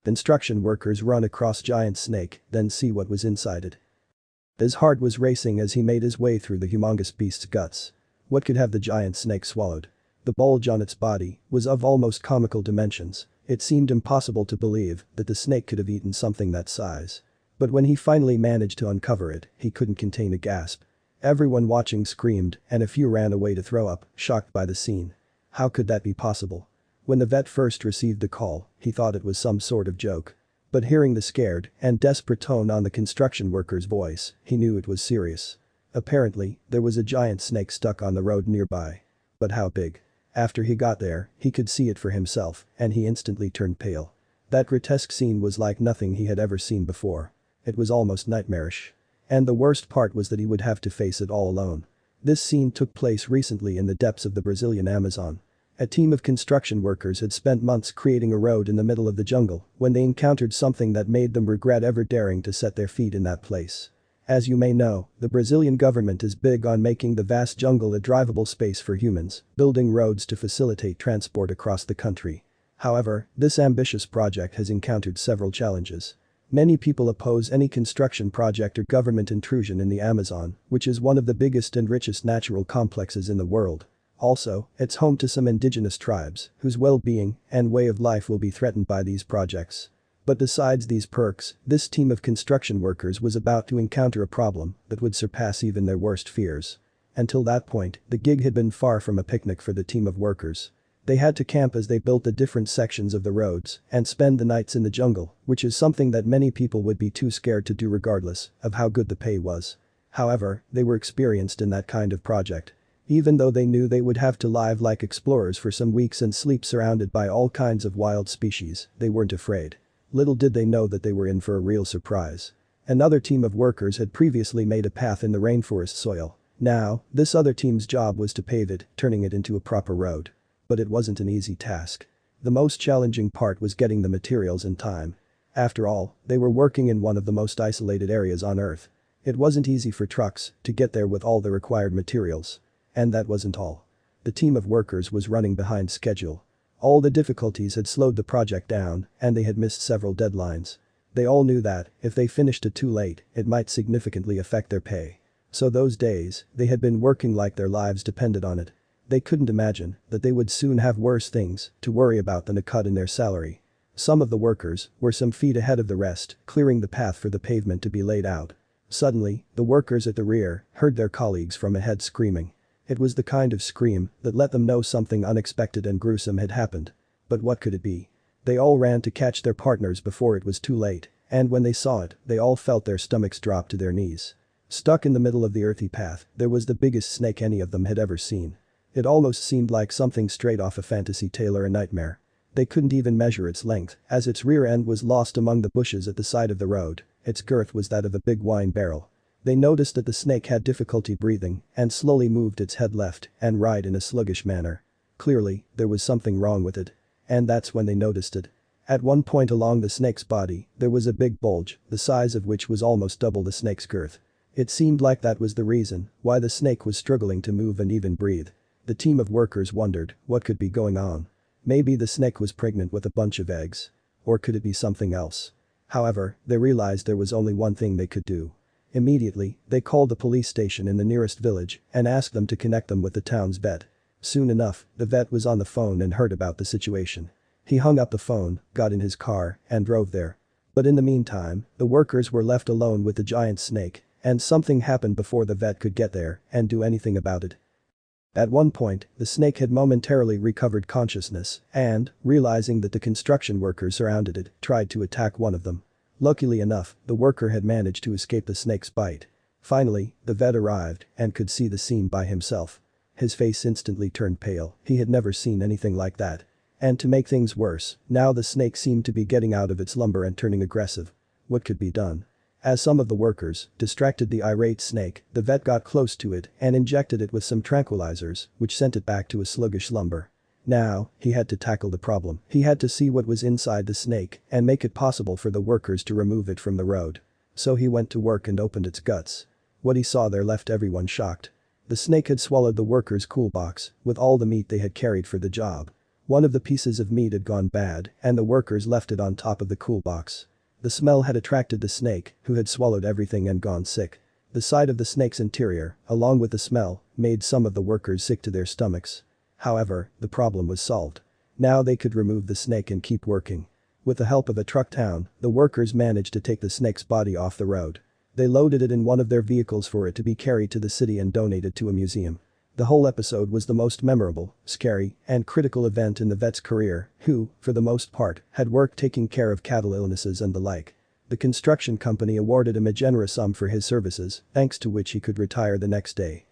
Construction workers run across giant snake, then see what was inside it. His heart was racing as he made his way through the humongous beast's guts. What could have the giant snake swallowed? The bulge on its body was of almost comical dimensions. It seemed impossible to believe that the snake could have eaten something that size. But when he finally managed to uncover it, he couldn't contain a gasp. Everyone watching screamed, and a few ran away to throw up, shocked by the scene. How could that be possible? When the vet first received the call, he thought it was some sort of joke. But hearing the scared and desperate tone on the construction worker's voice, he knew it was serious. Apparently, there was a giant snake stuck on the road nearby. But how big? After he got there, he could see it for himself, and he instantly turned pale. That grotesque scene was like nothing he had ever seen before. It was almost nightmarish. And the worst part was that he would have to face it all alone. This scene took place recently in the depths of the Brazilian Amazon. A team of construction workers had spent months creating a road in the middle of the jungle when they encountered something that made them regret ever daring to set their feet in that place. As you may know, the Brazilian government is big on making the vast jungle a drivable space for humans, building roads to facilitate transport across the country. However, this ambitious project has encountered several challenges. Many people oppose any construction project or government intrusion in the Amazon, which is one of the biggest and richest natural complexes in the world. Also, it's home to some indigenous tribes whose well-being and way of life will be threatened by these projects. But besides these perks, this team of construction workers was about to encounter a problem that would surpass even their worst fears. Until that point, the gig had been far from a picnic for the team of workers. They had to camp as they built the different sections of the roads and spend the nights in the jungle, which is something that many people would be too scared to do regardless of how good the pay was. However, they were experienced in that kind of project. Even though they knew they would have to live like explorers for some weeks and sleep surrounded by all kinds of wild species, they weren't afraid. Little did they know that they were in for a real surprise. Another team of workers had previously made a path in the rainforest soil. Now, this other team's job was to pave it, turning it into a proper road. But it wasn't an easy task. The most challenging part was getting the materials in time. After all, they were working in one of the most isolated areas on Earth. It wasn't easy for trucks to get there with all the required materials. And that wasn't all. The team of workers was running behind schedule. All the difficulties had slowed the project down, and they had missed several deadlines. They all knew that, if they finished it too late, it might significantly affect their pay. So those days, they had been working like their lives depended on it. They couldn't imagine that they would soon have worse things to worry about than a cut in their salary. Some of the workers were some feet ahead of the rest, clearing the path for the pavement to be laid out. Suddenly, the workers at the rear heard their colleagues from ahead screaming. It was the kind of scream that let them know something unexpected and gruesome had happened. But what could it be? They all ran to catch their partners before it was too late, and when they saw it, they all felt their stomachs drop to their knees. Stuck in the middle of the earthy path, there was the biggest snake any of them had ever seen. It almost seemed like something straight off a fantasy tale or a nightmare. They couldn't even measure its length, as its rear end was lost among the bushes at the side of the road. Its girth was that of a big wine barrel. They noticed that the snake had difficulty breathing and slowly moved its head left and right in a sluggish manner. Clearly, there was something wrong with it. And that's when they noticed it. At one point along the snake's body, there was a big bulge, the size of which was almost double the snake's girth. It seemed like that was the reason why the snake was struggling to move and even breathe. The team of workers wondered what could be going on. Maybe the snake was pregnant with a bunch of eggs. Or could it be something else? However, they realized there was only one thing they could do. Immediately, they called the police station in the nearest village and asked them to connect them with the town's vet. Soon enough, the vet was on the phone and heard about the situation. He hung up the phone, got in his car, and drove there. But in the meantime, the workers were left alone with the giant snake, and something happened before the vet could get there and do anything about it. At one point, the snake had momentarily recovered consciousness and, realizing that the construction workers surrounded it, tried to attack one of them. Luckily enough, the worker had managed to escape the snake's bite. Finally, the vet arrived and could see the scene by himself. His face instantly turned pale. He had never seen anything like that. And to make things worse, now the snake seemed to be getting out of its lumber and turning aggressive. What could be done? As some of the workers distracted the irate snake, the vet got close to it and injected it with some tranquilizers, which sent it back to a sluggish lumber. Now, he had to tackle the problem. He had to see what was inside the snake and make it possible for the workers to remove it from the road. So he went to work and opened its guts. What he saw there left everyone shocked. The snake had swallowed the workers' cool box with all the meat they had carried for the job. One of the pieces of meat had gone bad, and the workers left it on top of the cool box. The smell had attracted the snake, who had swallowed everything and gone sick. The sight of the snake's interior, along with the smell, made some of the workers sick to their stomachs. However, the problem was solved. Now they could remove the snake and keep working. With the help of a truck town, the workers managed to take the snake's body off the road. They loaded it in one of their vehicles for it to be carried to the city and donated to a museum. The whole episode was the most memorable, scary, and critical event in the vet's career, who, for the most part, had worked taking care of cattle illnesses and the like. The construction company awarded him a generous sum for his services, thanks to which he could retire the next day.